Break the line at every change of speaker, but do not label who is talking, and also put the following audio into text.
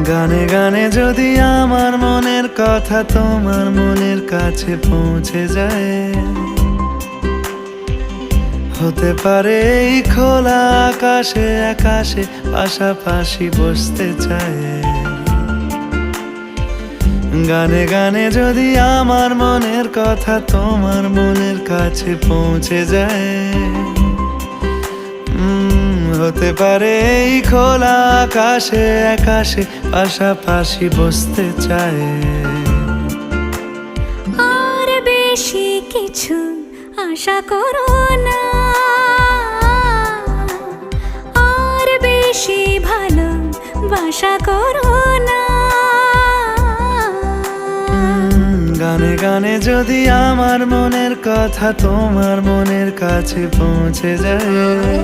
গানে গানে যদি আমার মনের কথা তোমার মনের কাছে পৌঁছে যায়, হতে পারে এই খোলা আকাশে আকাশে পাশাপাশি বসতে চায়। গানে গানে যদি আমার মনের কথা তোমার মনের কাছে পৌঁছে যায়, হতে পারে এই খোলা আকাশে আকাশে পাশাপাশি বসতে চায়।
আর বেশি কিছু আশা করো না, আর বেশি ভালোবাসা করো না।
গানে গানে যদি আমার মনের কথা তোমার মনের কাছে পৌঁছে যায়,